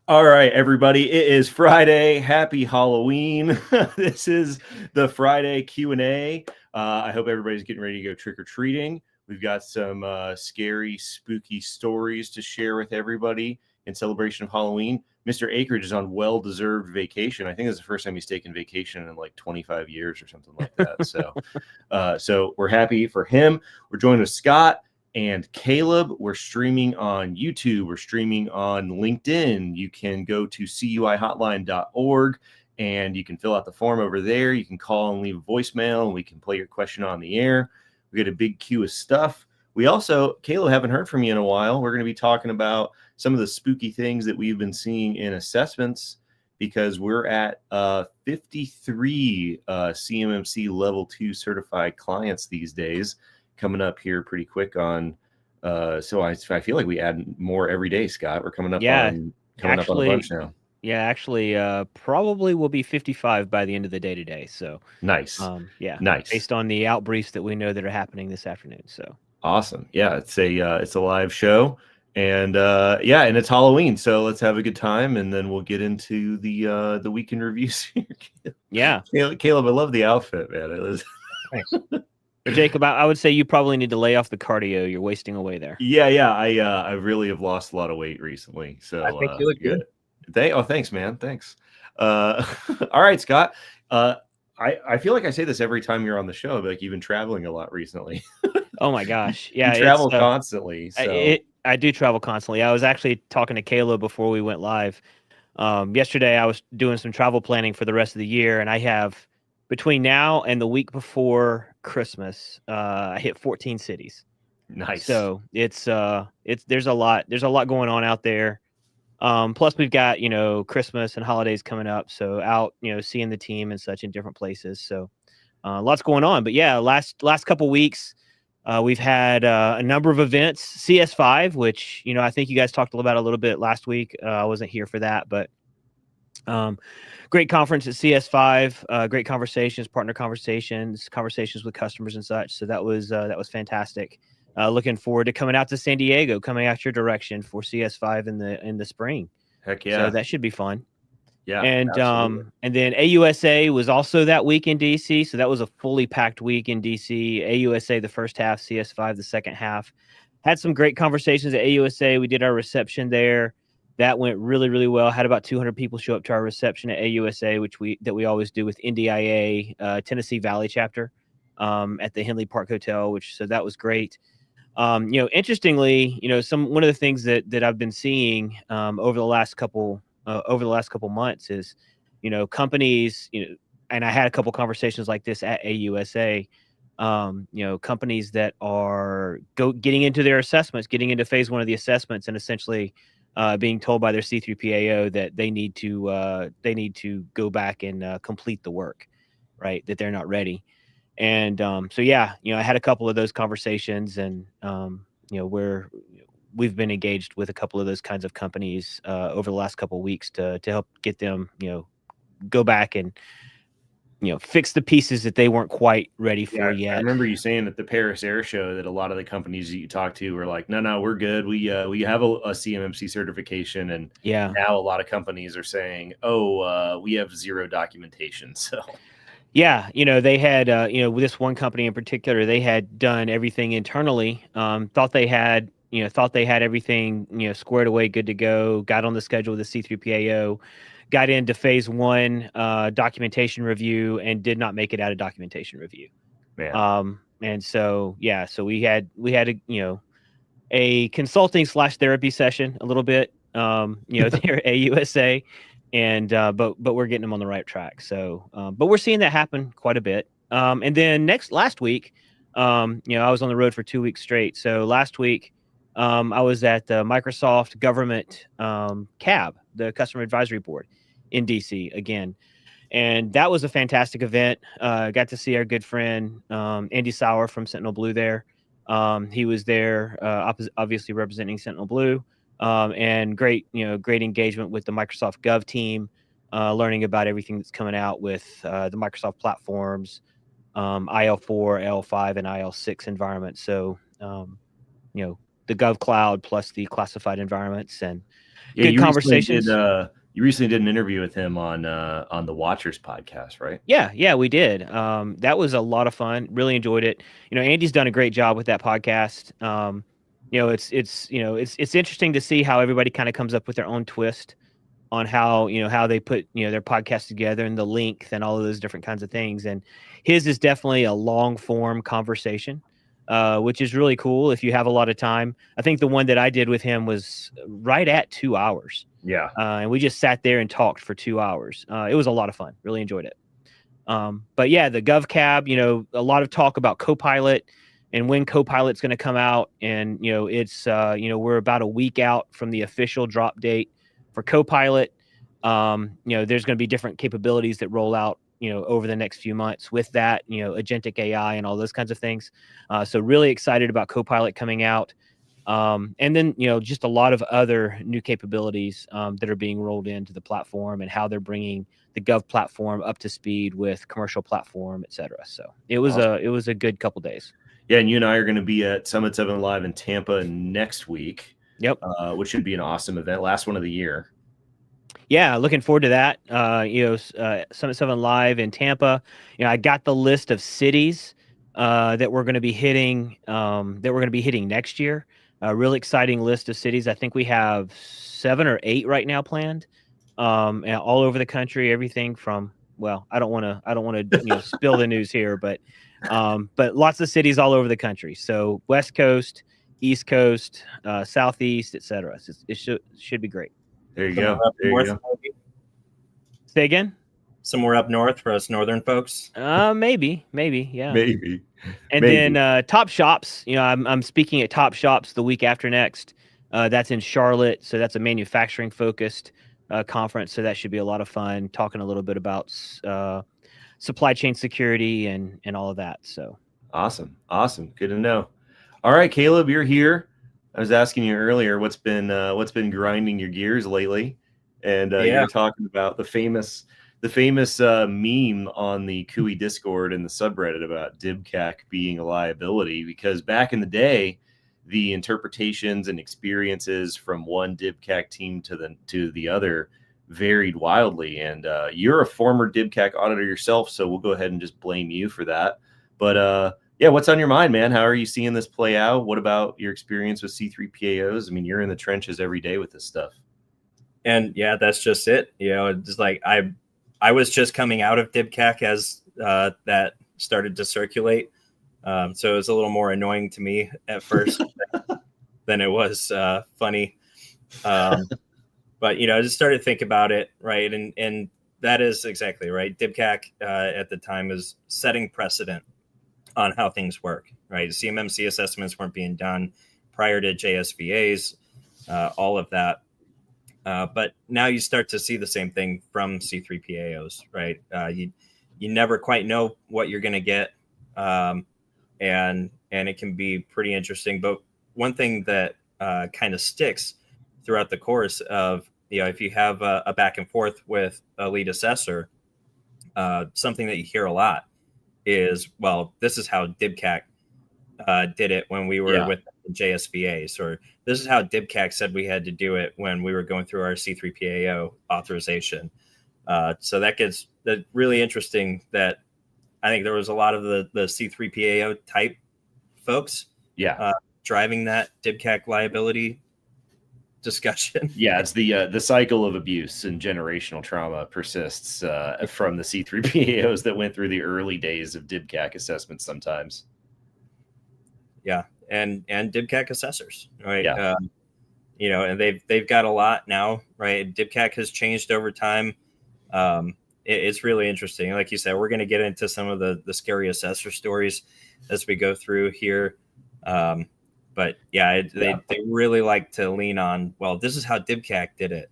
All right, everybody. It is Friday. Happy Halloween. This is the Friday Q&A. I hope everybody's getting ready to go trick-or-treating. We've got some scary, spooky stories to share with everybody in celebration of Halloween. Mr. Akridge is on well-deserved vacation. I think it's the first time he's taken vacation in like 25 years or something like that. So we're happy for him. We're joined with Scott and Caleb. We're streaming on YouTube. We're streaming on LinkedIn. You can go to CUIHotline.org and you can fill out the form over there. You can call and leave a voicemail and we can play your question on the air. We got a big queue of stuff. We also, Caleb, haven't heard from you in a while. We're going to be talking about some of the spooky things that we've been seeing in assessments because we're at 53 CMMC Level 2 certified clients these days, coming up here pretty quick on so I feel like we add more every day, Scott. We're coming up on a bunch now. Yeah, actually probably will be 55 by the end of the day today. So nice. Nice. Based on the outbriefs that we know that are happening this afternoon. So awesome. Yeah, it's a live show. And and it's Halloween, so let's have a good time, and then we'll get into the weekend reviews here. Yeah, Caleb, I love the outfit, man. It was thanks. Jacob, I would say you probably need to lay off the cardio. You're wasting away there. Yeah. I really have lost a lot of weight recently. So I think you look good. Thanks, man. Thanks. All right, Scott. I feel like I say this every time you're on the show, but like you've been traveling a lot recently. Oh my gosh. Yeah. You travel constantly. So I do travel constantly. I was actually talking to Caleb before we went live. Yesterday I was doing some travel planning for the rest of the year, and I have between now and the week before Christmas, I hit 14 cities. Nice. So it's there's a lot going on out there. Plus we've got, Christmas and holidays coming up. So out, seeing the team and such in different places. So lots going on. But yeah, last couple weeks, we've had a number of events. CS5, which, I think you guys talked about a little bit last week. I wasn't here for that, but great conference at CS5, great conversations, partner conversations with customers and such. So that was fantastic. Looking forward to coming out to San Diego, coming out your direction for CS5 in the spring. Heck yeah. So that should be fun. Yeah. And then AUSA was also that week in DC. So that was a fully packed week in DC. AUSA the first half, CS5 the second half. Had some great conversations at AUSA. We did our reception there. That went really, really well. Had about 200 people show up to our reception at AUSA, which we always do with NDIA, Tennessee Valley chapter, at the Henley Park Hotel, so that was great. Interestingly, one of the things that I've been seeing over the last couple months is, companies, and I had a couple conversations like this at AUSA. Companies that are getting into their assessments, getting into phase 1 of the assessments, and essentially being told by their C3PAO that they need to go back and complete the work, right? That they're not ready. And I had a couple of those conversations, and we've been engaged with a couple of those kinds of companies over the last couple of weeks to help get them, go back and fix the pieces that they weren't quite ready for yet. I remember you saying at the Paris Air Show that a lot of the companies that you talked to were like, no, we're good. We have a CMMC certification, and now a lot of companies are saying, we have zero documentation. So. Yeah, they had, with this one company in particular, they had done everything internally. Thought they had everything, squared away, good to go. Got on the schedule with the C3PAO. Got into phase 1 documentation review and did not make it out of documentation review. Man. And so we had a consulting / therapy session a little bit, there at AUSA, and but we're getting them on the right track. So but we're seeing that happen quite a bit. And then last week, I was on the road for 2 weeks straight. So last week, I was at the Microsoft Government CAB, the Customer Advisory Board, in DC again. And that was a fantastic event. Got to see our good friend Andy Sauer from Sentinel Blue there. He was there, obviously representing Sentinel Blue, and great engagement with the Microsoft Gov team, learning about everything that's coming out with the Microsoft platforms, IL4, IL5, and IL6 environments. So, the Gov Cloud plus the classified environments, and Yeah, Good conversations. You recently did an interview with him on the Watchers podcast, right? Yeah, we did. That was a lot of fun. Really enjoyed it. Andy's done a great job with that podcast. It's interesting to see how everybody kind of comes up with their own twist on how they put their podcast together and the length and all of those different kinds of things. And his is definitely a long form conversation, which is really cool if you have a lot of time. I think the one that I did with him was right at 2 hours. Yeah. And we just sat there and talked for 2 hours. It was a lot of fun. Really enjoyed it. But yeah, the GovCab, a lot of talk about Copilot and when Copilot's going to come out. And, it's, we're about a week out from the official drop date for Copilot. There's going to be different capabilities that roll out, over the next few months with that, agentic AI and all those kinds of things. So really excited about Copilot coming out. And then, just a lot of other new capabilities that are being rolled into the platform and how they're bringing the Gov platform up to speed with commercial platform, et cetera. So it was a good couple days. Yeah, and you and I are going to be at Summit 7 Live in Tampa next week. Yep. Which should be an awesome event, last one of the year. Yeah, looking forward to that. Summit 7 Live in Tampa. I got the list of cities that we're going to be hitting next year. A really exciting list of cities. I think we have 7 or 8 right now planned, and all over the country. Everything from, well, I don't want to spill the news here, but lots of cities all over the country. So West Coast, East Coast, Southeast, etc. So it should be great. There you go. Say again. Somewhere up north for us northern folks. Maybe, yeah. Maybe. And then Top Shops. I'm speaking at Top Shops the week after next. That's in Charlotte, so that's a manufacturing focused conference. So that should be a lot of fun. Talking a little bit about supply chain security and all of that. So awesome. Good to know. All right, Caleb, you're here. I was asking you earlier what's been grinding your gears lately, and you're talking about the famous meme on the CUI Discord and the subreddit about DibCAC being a liability, because back in the day, the interpretations and experiences from one DibCAC team to the other varied wildly. And you're a former DibCAC auditor yourself, so we'll go ahead and just blame you for that. But yeah, what's on your mind, man? How are you seeing this play out? What about your experience with C3PAOs? I mean, you're in the trenches every day with this stuff. And yeah, that's just it. Just like I was just coming out of DibCAC as that started to circulate. So it was a little more annoying to me at first than it was funny. But, I just started to think about it, right? And that is exactly right. DibCAC at the time is setting precedent on how things work, right? CMMC assessments weren't being done prior to JSVAs, all of that. But now you start to see the same thing from C3PAOs, right? You never quite know what you're going to get, and it can be pretty interesting. But one thing that kind of sticks throughout the course of, if you have a back and forth with a lead assessor, something that you hear a lot is, well, this is how DibCAC did it when we were with the JSVAs, or this is how DibCAC said we had to do it when we were going through our C3PAO authorization. So that gets really interesting, that I think there was a lot of the C3PAO type folks driving that DibCAC liability discussion. Yeah, it's the cycle of abuse and generational trauma persists from the C3PAOs that went through the early days of DibCAC assessments sometimes. Yeah, and DibCAC assessors, right? Yeah. And they've got a lot now, right? DibCAC has changed over time. It's really interesting. Like you said, we're going to get into some of the scary assessor stories as we go through here. But yeah, they really like to lean on, well, this is how DibCAC did it.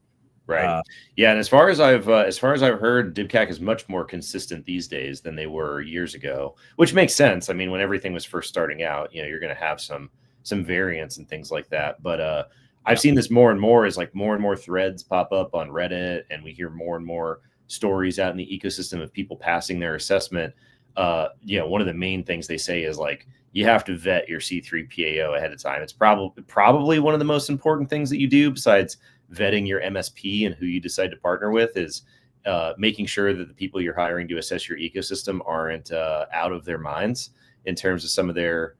Right. Yeah. And as far as I've heard, DibCAC is much more consistent these days than they were years ago, which makes sense. I mean, when everything was first starting out, you're going to have some variants and things like that. But I've seen this more and more as like more and more threads pop up on Reddit, and we hear more and more stories out in the ecosystem of people passing their assessment. One of the main things they say is like, you have to vet your C3PAO ahead of time. It's probably one of the most important things that you do, besides vetting your MSP and who you decide to partner with is making sure that the people you're hiring to assess your ecosystem aren't out of their minds in terms of some of their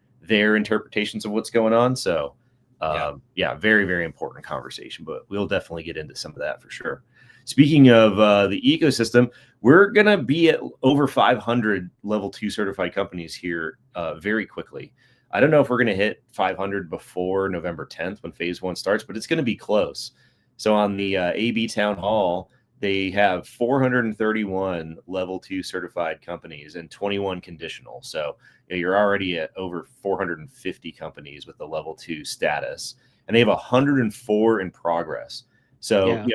interpretations of what's going on. So very, very important conversation, but we'll definitely get into some of that for sure. Speaking of the ecosystem, we're going to be at over 500 level 2 certified companies here very quickly. I don't know if we're going to hit 500 before November 10th when phase 1 starts, but it's going to be close. So on the AB Town Hall, they have 431 level 2 certified companies and 21 conditional. So you're already at over 450 companies with the level 2 status, and they have 104 in progress. So,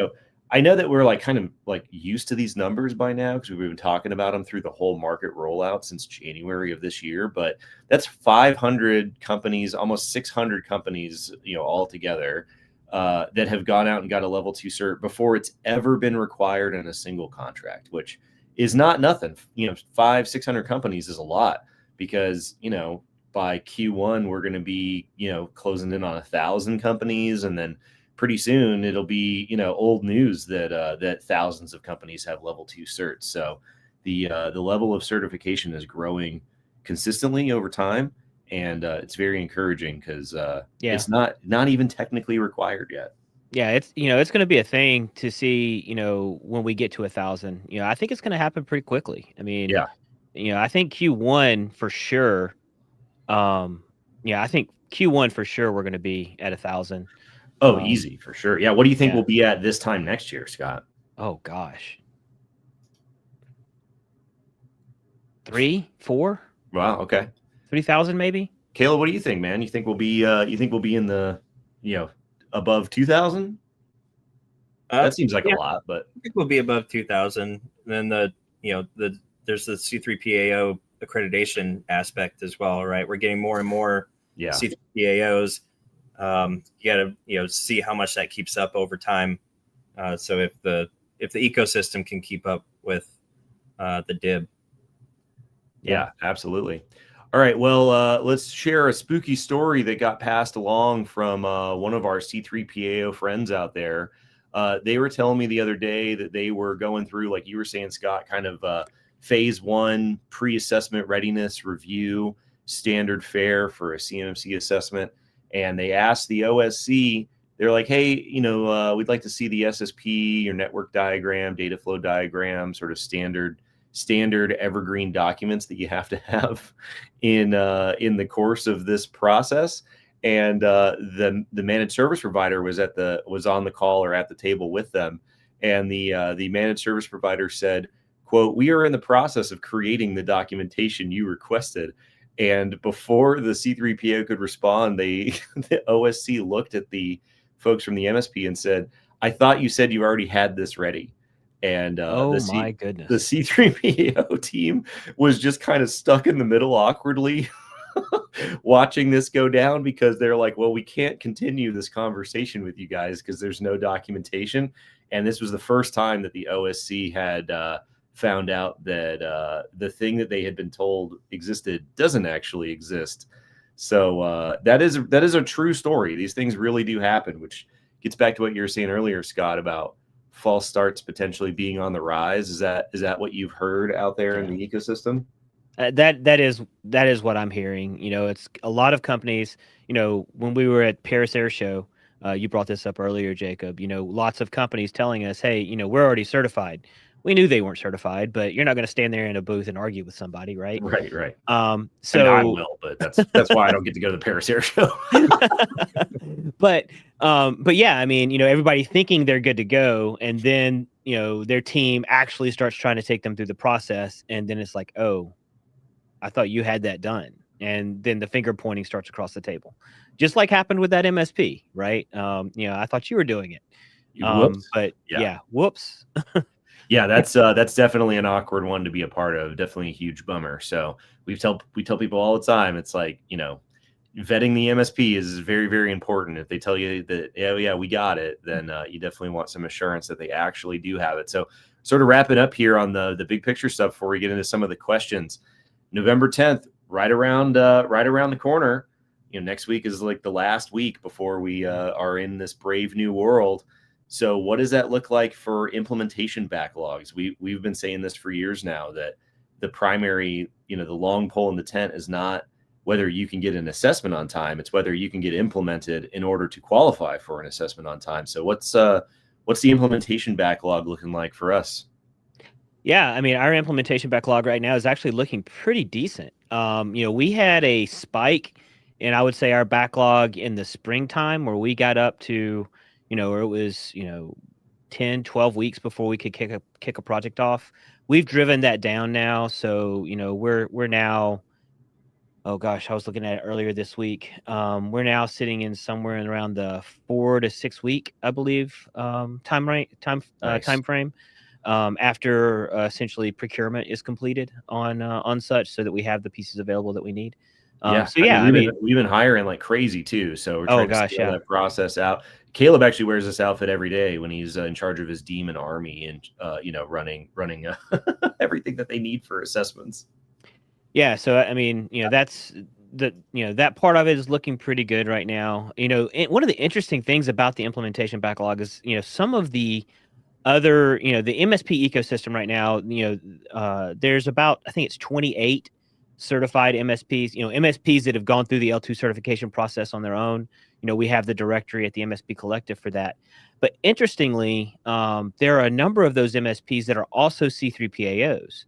I know that we're like kind of like used to these numbers by now because we've been talking about them through the whole market rollout since January of this year, but that's 500 companies, almost 600 companies, all together that have gone out and got a level 2 cert before it's ever been required in a single contract, which is not nothing. 500-600 companies is a lot because, by Q1, we're going to be, closing in on 1,000 companies. And then pretty soon it'll be, old news that thousands of companies have level 2 certs. So the level of certification is growing consistently over time. And it's very encouraging because it's not even technically required yet. Yeah, it's it's going to be a thing to see, when we get to 1,000. I think it's going to happen pretty quickly. I mean, I think Q1 for sure. I think Q1 for sure we're going to be at 1,000. Oh, easy for sure. Yeah. What do you think we'll be at this time next year, Scott? Oh gosh, 3, 4. Wow. Okay. 3,000 maybe. Kayla, what do you think, man? You think we'll be in the above 2,000? That seems like a lot, but I think we'll be above 2,000. Then there's the C3PAO accreditation aspect as well, right? We're getting more and more C3PAOs. You got to see how much that keeps up over time. So if the ecosystem can keep up with the DIB. Yeah, absolutely. All right, well, let's share a spooky story that got passed along from one of our C3PAO friends out there. They were telling me the other day that they were going through, like you were saying, Scott, kind of phase 1 pre-assessment readiness review, standard fare for a CMMC assessment. And they asked the OSC, they're like, hey, we'd like to see the SSP, your network diagram, data flow diagram, sort of standard evergreen documents that you have to have in the course of this process. And the managed service provider was on the call or at the table with them. And the managed service provider said, quote, "We are in the process of creating the documentation you requested." And before the C3PO could respond, the OSC looked at the folks from the MSP and said, "I thought you said you already had this ready." And my goodness, the C3PO team was just kind of stuck in the middle awkwardly watching this go down because they're like, well, we can't continue this conversation with you guys because there's no documentation. And this was the first time that the OSC had found out that the thing that they had been told existed doesn't actually exist. So that is a true story. These things really do happen, which gets back to what you were saying earlier, Scott, about false starts potentially being on the rise. Is that what you've heard out there in the ecosystem? That is what I'm hearing. It's a lot of companies. When we were at Paris Air Show, you brought this up earlier, Jacob. Lots of companies telling us, hey, we're already certified. We knew they weren't certified, but you're not going to stand there in a booth and argue with somebody, right? Right. So I will, but that's why I don't get to go to the Paris Air Show. but yeah, I mean, everybody thinking they're good to go, and then their team actually starts trying to take them through the process, and then it's like, oh, I thought you had that done, and then the finger pointing starts across the table, just like happened with that MSP, right? I thought you were doing it, but whoops. Yeah, that's definitely an awkward one to be a part of. Definitely a huge bummer. So we tell people all the time, it's like, vetting the MSP is very, very important. If they tell you that, yeah, we got it, then you definitely want some assurance that they actually do have it. So sort of wrap it up here on the big picture stuff before we get into some of the questions. November 10th, right around the corner. Next week is like the last week before we are in this brave new world. So what does that look like for implementation backlogs? We've been saying this for years now, that the primary, the long pole in the tent is not whether you can get an assessment on time, it's whether you can get implemented in order to qualify for an assessment on time. So what's the implementation backlog looking like for us? Yeah, I mean, our implementation backlog right now is actually looking pretty decent. We had a spike in, I would say, our backlog in the springtime where we got up to, where it was, 10, 12 weeks before we could kick a project off. We've driven that down now. So, we're now, oh gosh, I was looking at it earlier this week. We're now sitting in somewhere in around the 4 to 6 week, I believe, Nice. time frame. After essentially procurement is completed on such, so that we have the pieces available that we need. We've been hiring like crazy too. So we're trying to scale that process out. Caleb actually wears this outfit every day when he's in charge of his demon army and running everything that they need for assessments. Yeah, so I mean, that's that part of it is looking pretty good right now. One of the interesting things about the implementation backlog is, some of the other, the MSP ecosystem right now, there's about, I think it's 28 certified MSPs, MSPs that have gone through the L2 certification process on their own. We have the directory at the MSP Collective for that. But interestingly, there are a number of those MSPs that are also C3PAOs.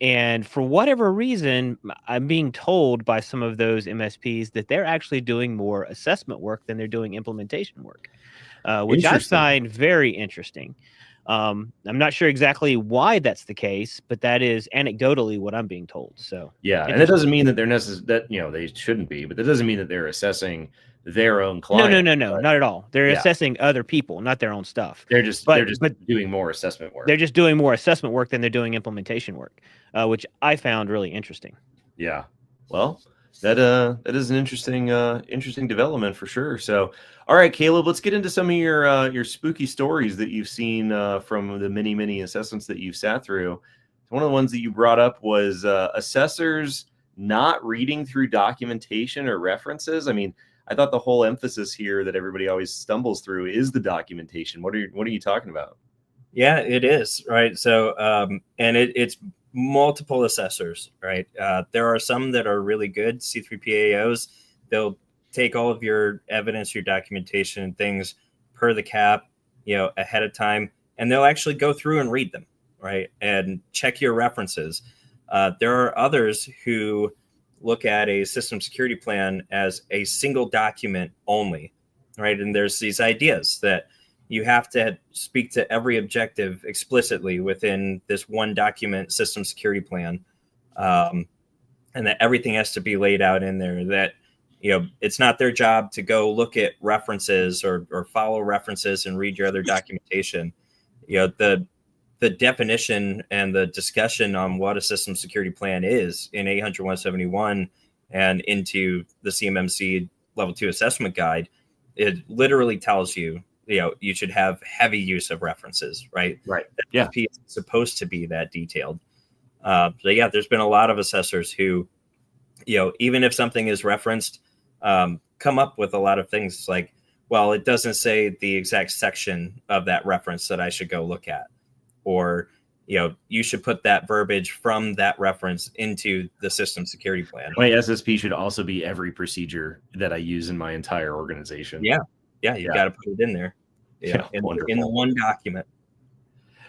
And for whatever reason, I'm being told by some of those MSPs that they're actually doing more assessment work than they're doing implementation work, which I find very interesting. I'm not sure exactly why that's the case, but that is anecdotally what I'm being told. So yeah, and it doesn't mean that they're they shouldn't be, but that doesn't mean that they're assessing their own client. No, not at all. They're assessing other people, not their own stuff. They're just doing more assessment work. They're just doing more assessment work than they're doing implementation work, which I found really interesting. Yeah, well, that is an interesting development for sure. So, all right, Caleb, let's get into some of your spooky stories that you've seen from the many assessments that you've sat through. One of the ones that you brought up was assessors not reading through documentation or references. I mean, I thought the whole emphasis here that everybody always stumbles through is the documentation. What are you talking about? Yeah, it is, right. So, and it's multiple assessors, right? There are some that are really good C3PAOs. They'll take all of your evidence, your documentation, and things per the cap, ahead of time, and they'll actually go through and read them, right, and check your references. There are others who look at a system security plan as a single document only, right? And there's these ideas that you have to speak to every objective explicitly within this one document system security plan, and that everything has to be laid out in there, that it's not their job to go look at references or follow references and read your other documentation. The definition and the discussion on what a system security plan is in 800-171 and into the CMMC Level 2 assessment guide, it literally tells you, you should have heavy use of references, right? Right. Yeah. It's supposed to be that detailed. So yeah, there's been a lot of assessors who, even if something is referenced, come up with a lot of things like, well, it doesn't say the exact section of that reference that I should go look at. Or, you should put that verbiage from that reference into the system security plan. My SSP should also be every procedure that I use in my entire organization. Yeah. You got to put it in there. In the one document.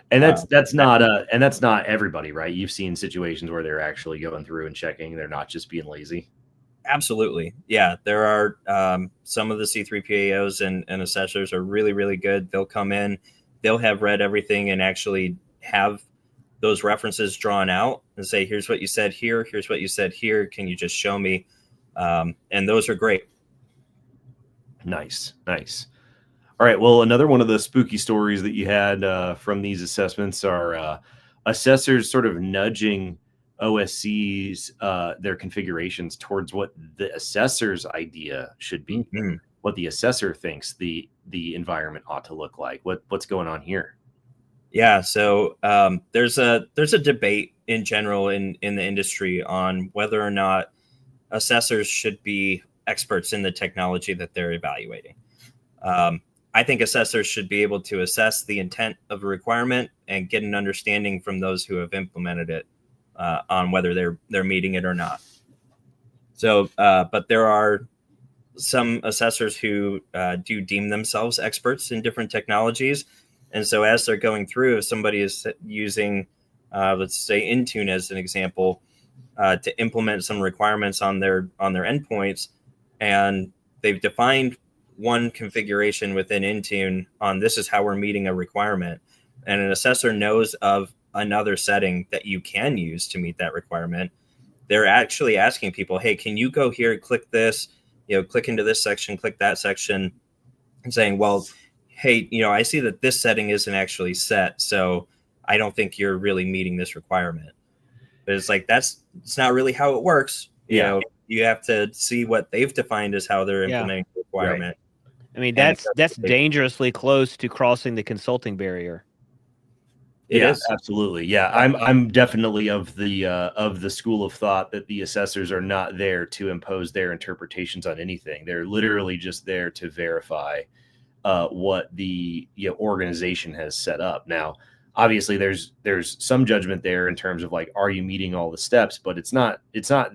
And that's not everybody, right? You've seen situations where they're actually going through and checking. They're not just being lazy. Absolutely. Yeah. There are some of the C3PAOs and assessors are really, really good. They'll come in, they'll have read everything and actually have those references drawn out and say, here's what you said here. Here's what you said here. Can you just show me? And those are great. Nice. All right. Well, another one of the spooky stories that you had from these assessments are assessors sort of nudging OSCs, their configurations towards what the assessor's idea should be, what the assessor thinks the environment ought to look like. What's going on here? Yeah. So there's a debate in general in the industry on whether or not assessors should be experts in the technology that they're evaluating. I think assessors should be able to assess the intent of a requirement and get an understanding from those who have implemented it on whether they're meeting it or not. So, but there are some assessors who do deem themselves experts in different technologies. And so as they're going through, if somebody is using, let's say Intune as an example, to implement some requirements on their endpoints, and they've defined one configuration within Intune on this is how we're meeting a requirement, and an assessor knows of another setting that you can use to meet that requirement, they're actually asking people, hey, can you go here, click this, click into this section, click that section, and saying, well, hey, I see that this setting isn't actually set, so I don't think you're really meeting this requirement. But it's like, it's not really how it works. You have to see what they've defined as how they're implementing the requirement. Right. I mean, that's dangerously close to crossing the consulting barrier. It is. Absolutely. Yeah, I'm definitely of the school of thought that the assessors are not there to impose their interpretations on anything. They're literally just there to verify what the organization has set up. Now, obviously, there's some judgment there in terms of like, are you meeting all the steps? But it's not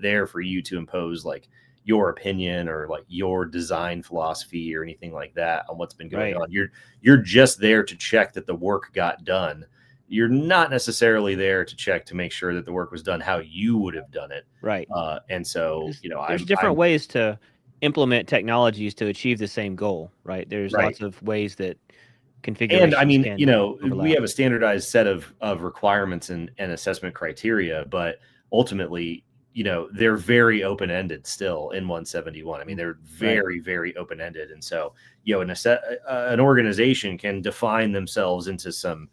there for you to impose like your opinion or like your design philosophy or anything like that on what's been going on. You're just there to check that the work got done. You're not necessarily there to check to make sure that the work was done how you would have done it. Right. And so, there's different ways to implement technologies to achieve the same goal, right? There's lots of ways that configurations and I mean, overlap. we have a standardized set of requirements and assessment criteria, but ultimately, they're very open-ended still in 171. I mean, they're very, very open-ended. And so, an organization can define themselves into some,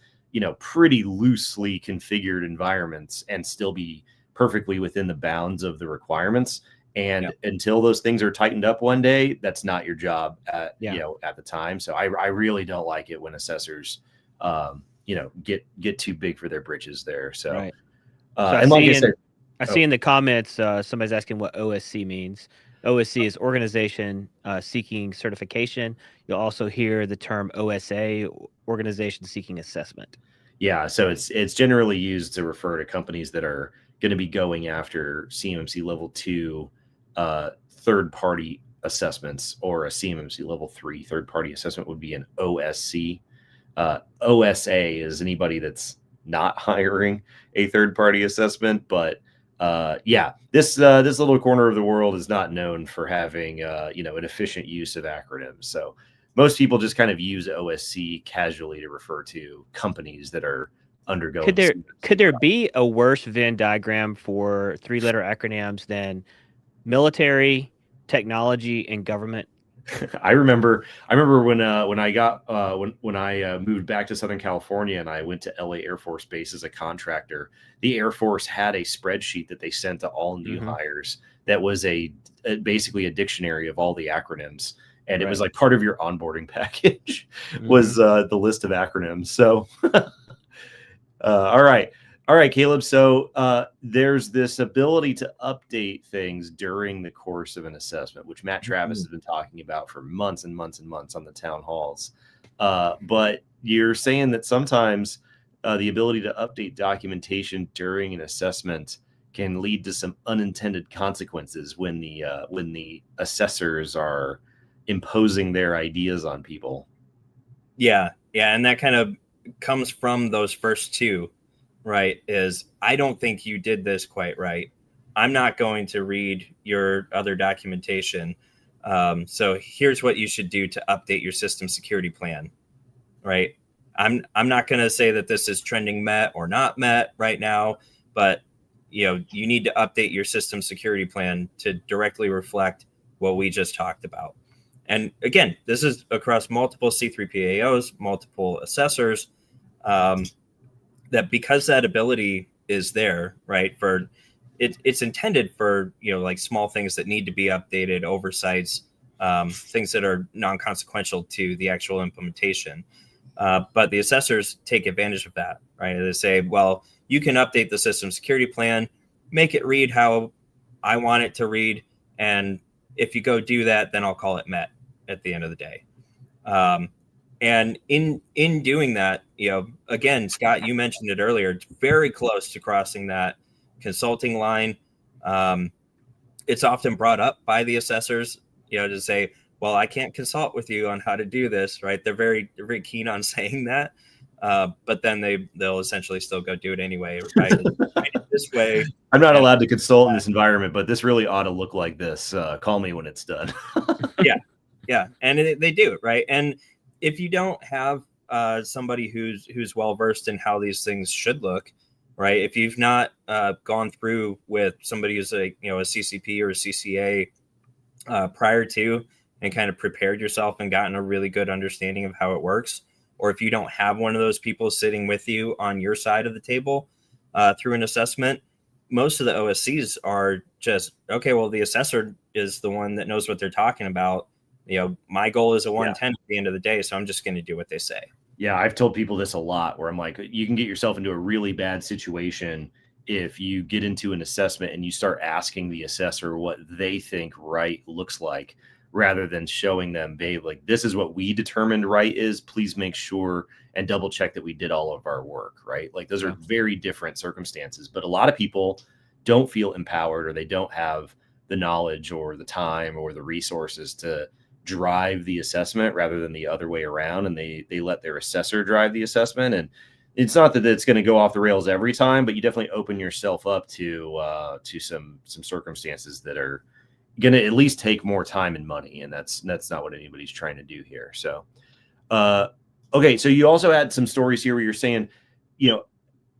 pretty loosely configured environments and still be perfectly within the bounds of the requirements. And until those things are tightened up one day, that's not your job at the time. So I really don't like it when assessors, get too big for their britches there. So, I see in the comments, somebody's asking what OSC means. OSC is organization seeking certification. You'll also hear the term OSA, organization seeking assessment. Yeah, so it's generally used to refer to companies that are going to be going after CMMC level 2 third-party assessments, or a CMMC level 3 third-party assessment would be an OSC. OSA is anybody that's not hiring a third-party assessment, but this little corner of the world is not known for having an efficient use of acronyms. So most people just kind of use OSC casually to refer to companies that are undergoing. Could there be a worse Venn diagram for 3-letter acronyms than military, technology, and government? I remember when I moved back to Southern California and I went to LA Air Force Base as a contractor. The Air Force had a spreadsheet that they sent to all new hires that was basically a dictionary of all the acronyms, and it was like part of your onboarding package was the list of acronyms. So all right, Caleb. So there's this ability to update things during the course of an assessment, which Matt Travis has been talking about for months and months and months on the town halls. But you're saying that sometimes the ability to update documentation during an assessment can lead to some unintended consequences when the assessors are imposing their ideas on people. Yeah, and that kind of comes from those first two. Right, is I don't think you did this quite right. I'm not going to read your other documentation. So here's what you should do to update your system security plan. Right. I'm not going to say that this is trending met or not met right now, but you need to update your system security plan to directly reflect what we just talked about. And again, this is across multiple C3PAOs, multiple assessors. That because that ability is there, right, for it's intended for like small things that need to be updated, oversights, things that are non-consequential to the actual implementation. But the assessors take advantage of that, right? They say, well, you can update the system security plan, make it read how I want it to read, and if you go do that, then I'll call it met at the end of the day. And in doing that, again, Scott, you mentioned it earlier, it's very close to crossing that consulting line. It's often brought up by the assessors, to say, well, I can't consult with you on how to do this, right? They're very keen on saying that, but then they'll essentially still go do it anyway, right? This way, I'm not allowed to consult in this environment, but this really ought to look like this. Call me when it's done. Yeah, and they do it, right? And if you don't have somebody who's well versed in how these things should look, right? If you've not gone through with somebody who's a CCP or a CCA prior to, and kind of prepared yourself and gotten a really good understanding of how it works, or if you don't have one of those people sitting with you on your side of the table through an assessment, most of the OSCs are just, okay, well, the assessor is the one that knows what they're talking about. My goal is a 110 at the end of the day, so I'm just going to do what they say. Yeah, I've told people this a lot, where I'm like, you can get yourself into a really bad situation if you get into an assessment and you start asking the assessor what they think right looks like, rather than showing them, babe, like, this is what we determined right is. Please make sure and double check that we did all of our work, right? Like, those are very different circumstances. But a lot of people don't feel empowered, or they don't have the knowledge or the time or the resources to drive the assessment, rather than the other way around, and they let their assessor drive the assessment. And it's not that it's going to go off the rails every time, but you definitely open yourself up to some circumstances that are going to at least take more time and money, and that's not what anybody's trying to do here. So okay, so you also had some stories here where you're saying,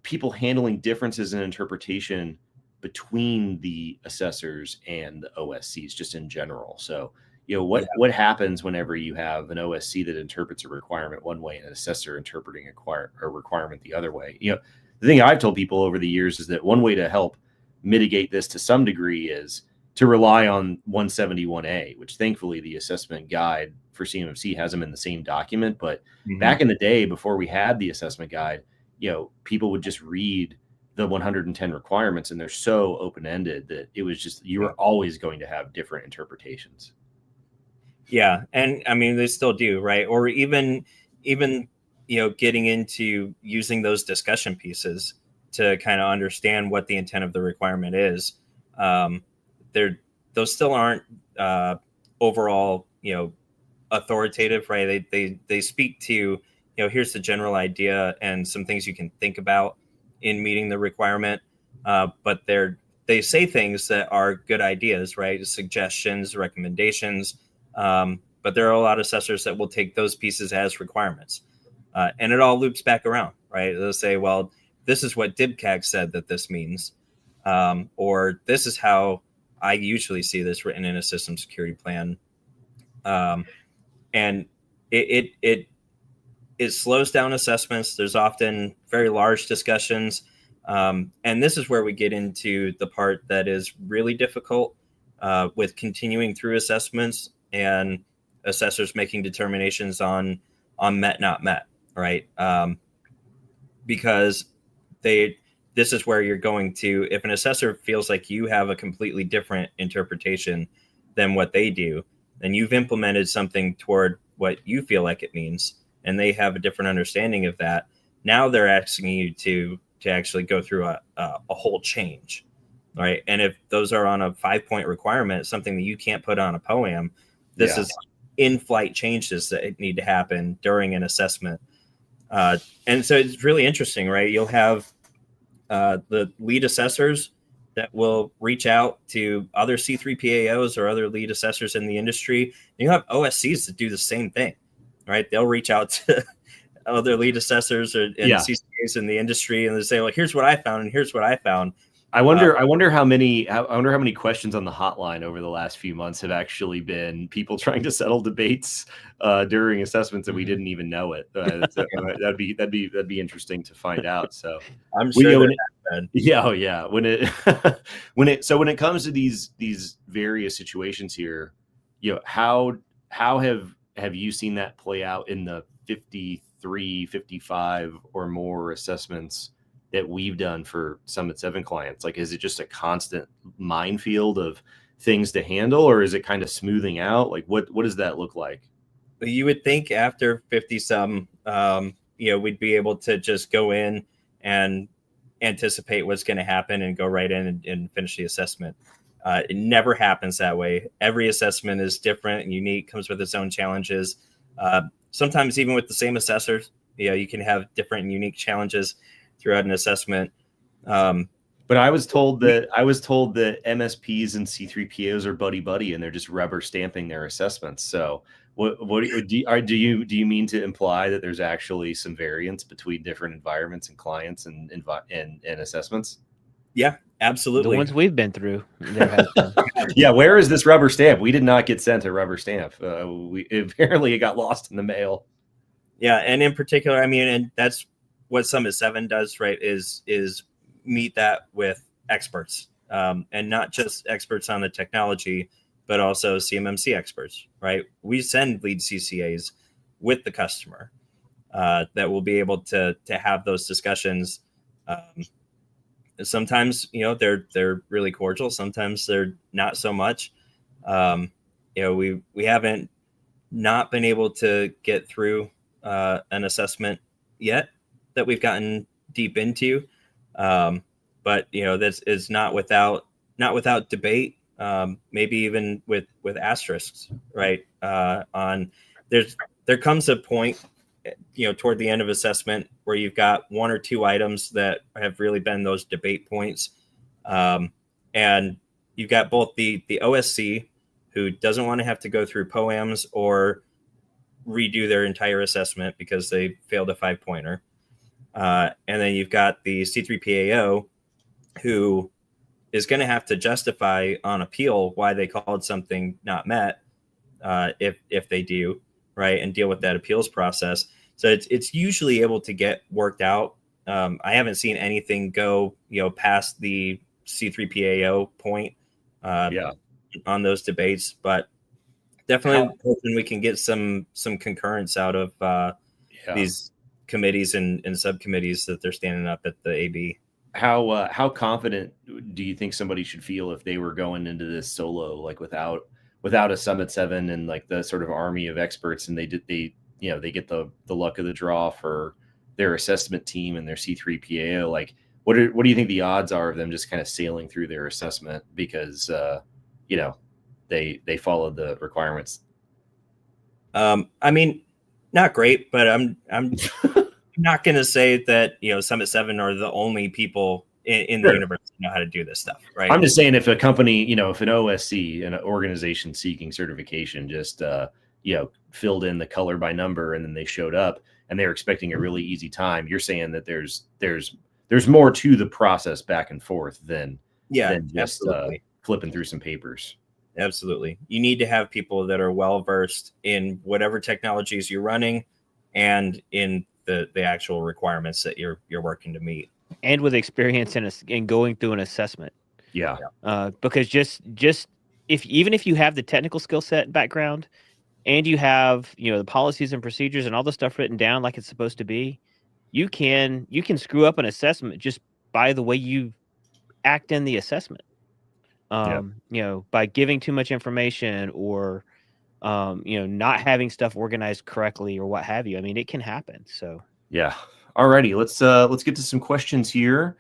people handling differences in interpretation between the assessors and the OSCs, just in general. So what happens whenever you have an OSC that interprets a requirement one way and an assessor interpreting a requirement the other way? The thing I've told people over the years is that one way to help mitigate this to some degree is to rely on 171A, which thankfully the assessment guide for CMMC has them in the same document. But back in the day, before we had the assessment guide, people would just read the 110 requirements, and they're so open-ended that it was just, you were always going to have different interpretations. Yeah, and I mean, they still do, right? Or even getting into using those discussion pieces to kind of understand what the intent of the requirement is. Those still aren't overall, authoritative, right? They speak to, here's the general idea and some things you can think about in meeting the requirement, but they say things that are good ideas, right? Suggestions, recommendations. But there are a lot of assessors that will take those pieces as requirements. And it all loops back around, right? They'll say, well, this is what DibCAG said that this means. Or this is how I usually see this written in a system security plan. And it slows down assessments. There's often very large discussions. And this is where we get into the part that is really difficult with continuing through assessments and assessors making determinations on met, not met, right? Because this is where you're going to, if an assessor feels like you have a completely different interpretation than what they do, then you've implemented something toward what you feel like it means, and they have a different understanding of that. Now they're asking you to actually go through a whole change, right? And if those are on a 5-point requirement, something that you can't put on a POAM, this is in-flight changes that need to happen during an assessment. And so it's really interesting, right? You'll have the lead assessors that will reach out to other C3PAOs or other lead assessors in the industry. And you have OSCs that do the same thing, right? They'll reach out to other lead assessors and CCAs in the industry, and they say, well, here's what I found, and here's what I found. I wonder how many questions on the hotline over the last few months have actually been people trying to settle debates during assessments that we didn't even know it. That'd be interesting to find out. So I'm sure. When it comes to these various situations here, how have you seen that play out in the 53, 55 or more assessments that we've done for Summit 7 clients? Like, is it just a constant minefield of things to handle, or is it kind of smoothing out? Like, what does that look like? You would think after 50 some, we'd be able to just go in and anticipate what's going to happen and go right in and finish the assessment. It never happens that way. Every assessment is different and unique, comes with its own challenges. Sometimes even with the same assessors, you can have different and unique challenges throughout an assessment. But I was told that MSPs and C3POs are buddy and they're just rubber stamping their assessments. So what do you mean to imply that there's actually some variance between different environments and clients and assessments? Yeah, absolutely. The ones we've been through, there has been. Yeah, where is this rubber stamp? We did not get sent a rubber stamp. Apparently it got lost in the mail. Yeah, and in particular, I mean, and that's what Summit 7 does, right? Is meet that with experts, and not just experts on the technology, but also CMMC experts, right? We send lead CCAs with the customer that will be able to have those discussions. Sometimes, they're really cordial. Sometimes they're not so much. We haven't not been able to get through an assessment yet that we've gotten deep into. But this is not without debate, maybe even with asterisks, right? There comes a point, toward the end of assessment where you've got one or two items that have really been those debate points. And you've got both the OSC, who doesn't want to have to go through POAMs or redo their entire assessment because they failed a 5-pointer. And then you've got the C3PAO, who is going to have to justify on appeal why they called something not met, if they do, right, and deal with that appeals process. So it's usually able to get worked out. I haven't seen anything go past the C3PAO point on those debates, but definitely hoping we can get some concurrence out of these committees and subcommittees that they're standing up at the AB. How confident do you think somebody should feel if they were going into this solo, like without a Summit 7 and like the sort of army of experts, and they get the luck of the draw for their assessment team and their C3PAO? Like, what do you think the odds are of them just kind of sailing through their assessment because they followed the requirements? I mean, not great, but I'm not going to say that Summit 7 are the only people in the universe who know how to do this stuff, right? I'm just saying, if a company, if an OSC, an organization seeking certification, just filled in the color by number and then they showed up and they're expecting a really easy time, you're saying that there's more to the process back and forth than just flipping through some papers. Absolutely. You need to have people that are well versed in whatever technologies you're running and in the actual requirements that you're working to meet, and with experience in going through an assessment. Yeah. Because just even if you have the technical skill set and background, and you have the policies and procedures and all the stuff written down like it's supposed to be, you can screw up an assessment just by the way you act in the assessment. By giving too much information or not having stuff organized correctly or what have you. I mean, it can happen. So yeah. Alrighty, let's get to some questions here.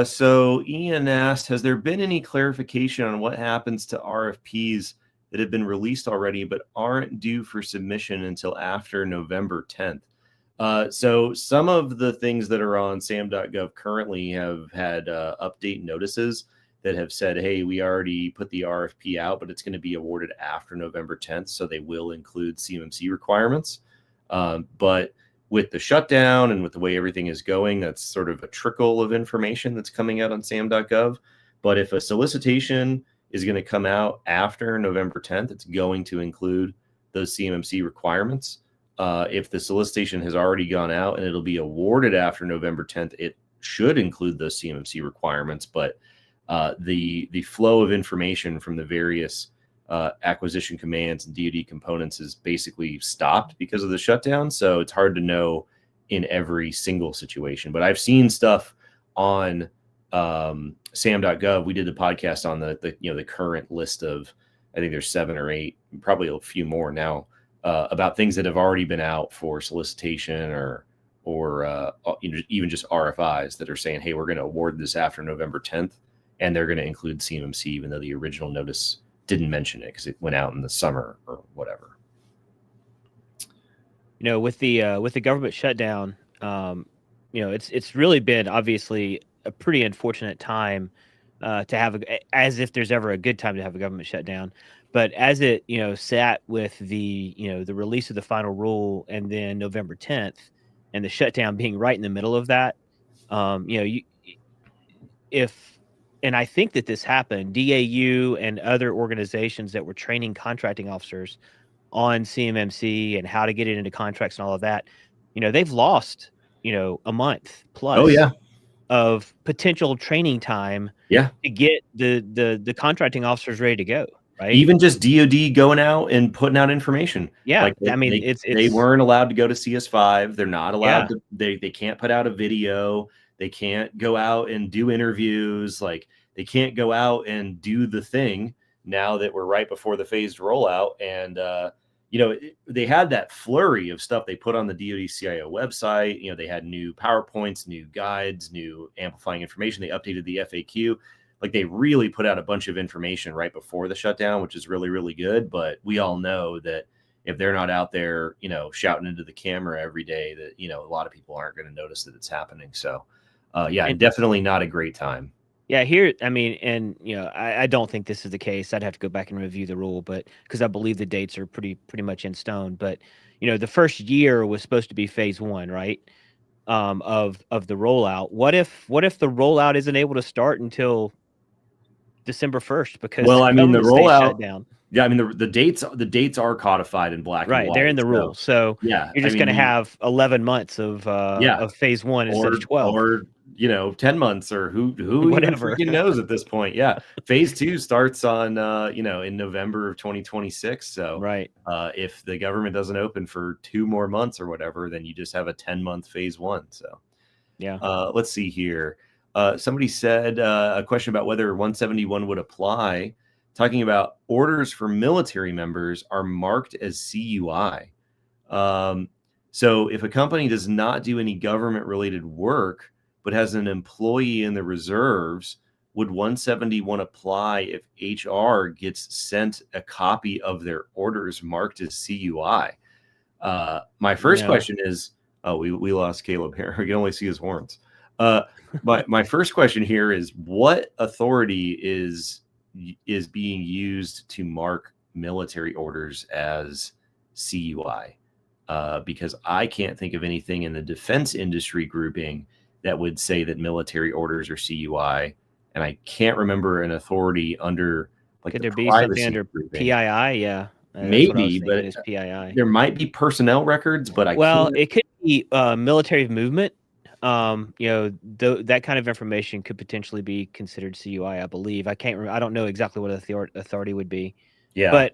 So Ian asked, has there been any clarification on what happens to RFPs that have been released already but aren't due for submission until after November 10th? So some of the things that are on sam.gov currently have had update notices that have said, hey, we already put the RFP out, but it's going to be awarded after November 10th. So they will include CMMC requirements. But with the shutdown and with the way everything is going, that's sort of a trickle of information that's coming out on sam.gov. But if a solicitation is going to come out after November 10th, it's going to include those CMMC requirements. If the solicitation has already gone out and it'll be awarded after November 10th, it should include those CMMC requirements. But the flow of information from the various acquisition commands and DoD components is basically stopped because of the shutdown. So it's hard to know in every single situation. But I've seen stuff on sam.gov. We did the podcast on the current list of, I think there's 7 or 8, probably a few more now, about things that have already been out for solicitation or even just RFIs that are saying, hey, we're going to award this after November 10th, and they're going to include CMMC, even though the original notice didn't mention it because it went out in the summer or whatever. With the government shutdown, it's really been obviously a pretty unfortunate time to have as if there's ever a good time to have a government shutdown. But as it sat with the the release of the final rule and then November 10th and the shutdown being right in the middle of that, and I think that this happened, DAU and other organizations that were training contracting officers on CMMC and how to get it into contracts and all of that, they've lost, a month plus of potential training time to get the contracting officers ready to go. Right. Even just DoD going out and putting out information. Yeah. Like they weren't allowed to go to CS5. They're not allowed to, they can't put out a video. They can't go out and do interviews. Like they can't go out and do the thing now that we're right before the phased rollout. And, they had that flurry of stuff they put on the DoD CIO website. They had new PowerPoints, new guides, new amplifying information. They updated the FAQ. Like they really put out a bunch of information right before the shutdown, which is really, really good. But we all know that if they're not out there, shouting into the camera every day, that, a lot of people aren't going to notice that it's happening. So, definitely not a great time. Yeah, I don't think this is the case. I'd have to go back and review the rule, but because I believe the dates are pretty much in stone. But the first year was supposed to be phase 1, right? Of the rollout. What if the rollout isn't able to start until December 1st because the rollout shut down? Yeah, I mean the dates are codified in black and white. They're in the rules. So you're just going to have 11 months of phase 1 instead of 12. Or 10 months or who whatever even freaking knows at this point. Yeah. Phase 2 starts on in November of 2026. So if the government doesn't open for 2 more months or whatever, then you just have a 10-month phase 1. So let's see here. Somebody said a question about whether 171 would apply, talking about orders for military members are marked as CUI. So if a company does not do any government related work, but has an employee in the reserves, would 171 apply if HR gets sent a copy of their orders marked as CUI? My first question is, we lost Caleb here. We can only see his horns. My first question here is, what authority is being used to mark military orders as CUI? Because I can't think of anything in the defense industry grouping that would say that military orders are CUI, and I can't remember an authority under could there be something under grouping. PII? Yeah, maybe, but it's PII. There might be personnel records, but it could be military movement. That kind of information could potentially be considered CUI. I believe. I can't remember. I don't know exactly what authority would be. Yeah, but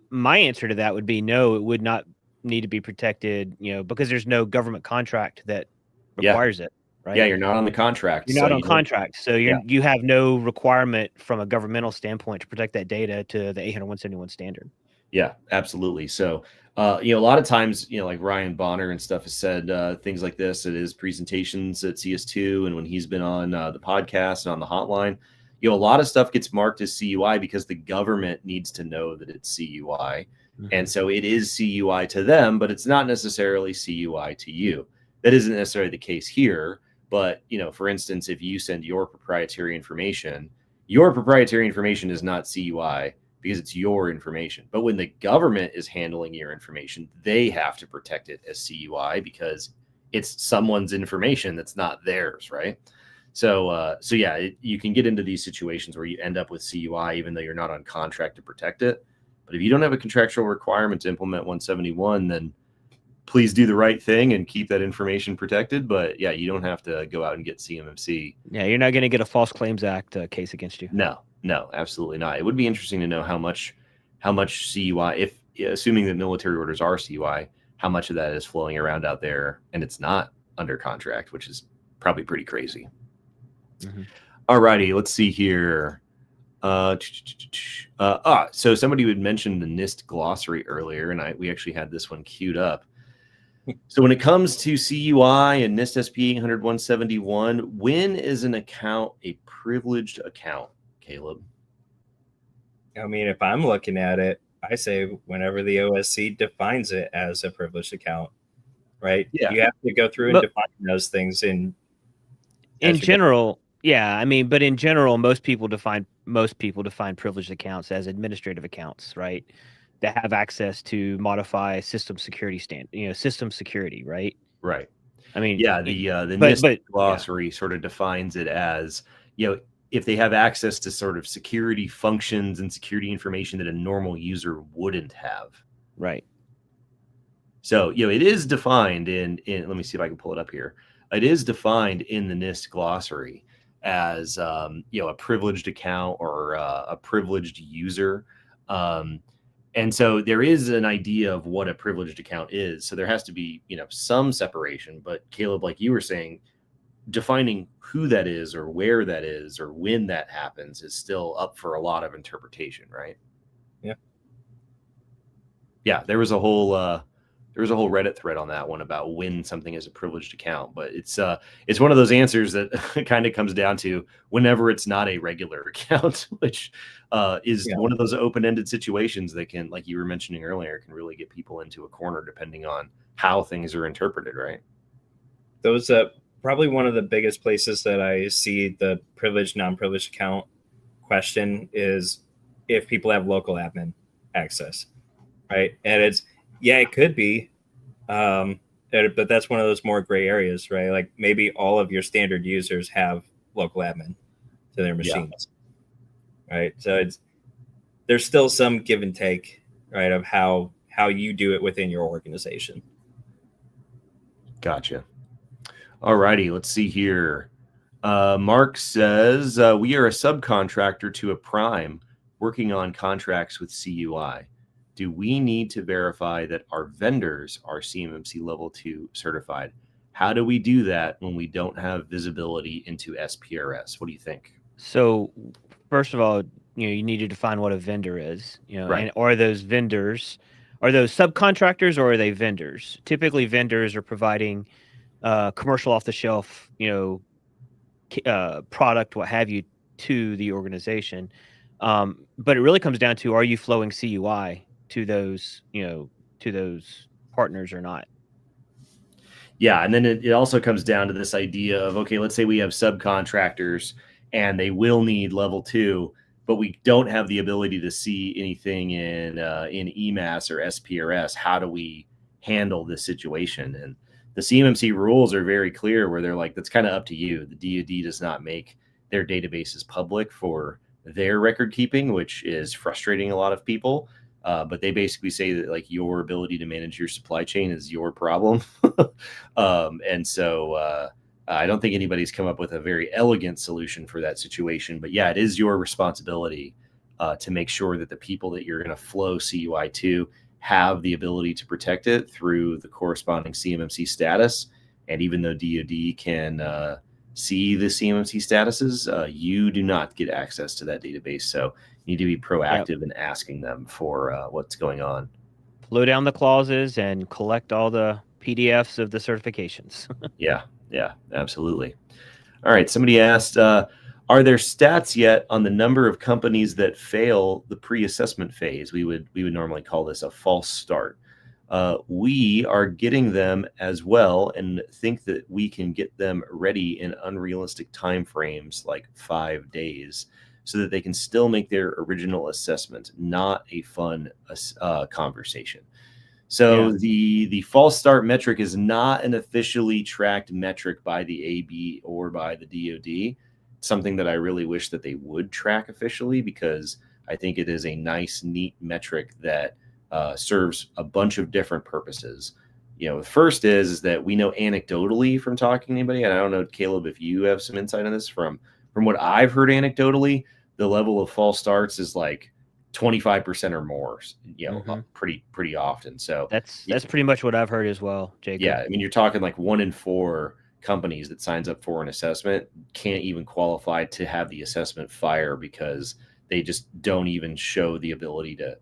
my answer to that would be no. It would not need to be protected. Because there's no government contract that requires it. Right? Yeah, you're not on the contract. You're not on contract, so you have no requirement from a governmental standpoint to protect that data to the 800-171 standard. Yeah, absolutely. So, a lot of times, like Ryan Bonner and stuff has said things like this at his presentations at CS2, and when he's been on the podcast and on the hotline, a lot of stuff gets marked as CUI because the government needs to know that it's CUI, and so it is CUI to them, but it's not necessarily CUI to you. That isn't necessarily the case here. But, for instance, if you send your proprietary information is not CUI because it's your information. But when the government is handling your information, they have to protect it as CUI because it's someone's information that's not theirs, right? So you can get into these situations where you end up with CUI even though you're not on contract to protect it. But if you don't have a contractual requirement to implement 171, then please do the right thing and keep that information protected. But you don't have to go out and get CMMC. Yeah, you're not going to get a False Claims Act case against you. No, absolutely not. It would be interesting to know how much CUI, assuming that military orders are CUI, how much of that is flowing around out there and it's not under contract, which is probably pretty crazy. All righty, let's see here. So somebody would mention the NIST glossary earlier, and we actually had this one queued up. So when it comes to CUI and NIST SP 800-171, when is an account a privileged account, Caleb? I mean, if I'm looking at it, I say whenever the OSC defines it as a privileged account, right? Yeah. You have to go through and define those things in general. Yeah, I mean, but in general, most people define privileged accounts as administrative accounts, right? That have access to modify system security system security, right? Right. I mean, yeah, the NIST glossary sort of defines it as, if they have access to sort of security functions and security information that a normal user wouldn't have. Right. So, it is defined in let me see if I can pull it up here. It is defined in the NIST glossary as, a privileged account or a privileged user. And so there is an idea of what a privileged account is. So there has to be, some separation. But Caleb, like you were saying, defining who that is or where that is or when that happens is still up for a lot of interpretation, right? Yeah. Yeah, there was a whole Reddit thread on that one about when something is a privileged account, but it's one of those answers that kind of comes down to whenever it's not a regular account, which is one of those open-ended situations that can, like you were mentioning earlier, can really get people into a corner depending on how things are interpreted, right? Those probably one of the biggest places that I see the privileged, non-privileged account question is if people have local admin access, right? And it could be, but that's one of those more gray areas, right? Like maybe all of your standard users have local admin to their machines, right? So there's still some give and take, right, of how you do it within your organization. Gotcha. All righty, let's see here. Mark says, we are a subcontractor to a prime working on contracts with CUI. Do we need to verify that our vendors are CMMC level 2 certified? How do we do that when we don't have visibility into SPRS? What do you think? So first of all, you need to define what a vendor is, right. And are those subcontractors or are they vendors? Typically vendors are providing commercial off the shelf, product, what have you, to the organization. But it really comes down to, are you flowing CUI to those partners or not? Yeah. And then it also comes down to this idea of, okay, let's say we have subcontractors and they will need level 2, but we don't have the ability to see anything in EMAS or SPRS. How do we handle this situation? And the CMMC rules are very clear where they're like, that's kind of up to you. The DoD does not make their databases public for their record keeping, which is frustrating a lot of people. But they basically say that like your ability to manage your supply chain is your problem. And so I don't think anybody's come up with a very elegant solution for that situation. But yeah, it is your responsibility to make sure that the people that you're going to flow CUI to have the ability to protect it through the corresponding CMMC status. And even though DoD can see the CMMC statuses, you do not get access to that database. So you need to be proactive in asking them for what's going on. Flow down the clauses and collect all the PDFs of the certifications. Yeah, absolutely. All right. Somebody asked, are there stats yet on the number of companies that fail the pre-assessment phase? We would normally call this a false start. We are getting them as well and think that we can get them ready in unrealistic timeframes, like 5 days, so that they can still make their original assessment. Not a fun conversation. So the false start metric is not an officially tracked metric by the AB or by the DoD. Something that I really wish that they would track officially, because I think it is a nice, neat metric that serves a bunch of different purposes. The first is that we know anecdotally from talking to anybody, and I don't know, Caleb, if you have some insight on this, from what I've heard anecdotally, the level of false starts is like 25% or more, pretty often. So that's pretty much what I've heard as well, Jacob. Yeah, I mean, you're talking like 1 in 4 companies that signs up for an assessment can't even qualify to have the assessment fire because they just don't even show the ability to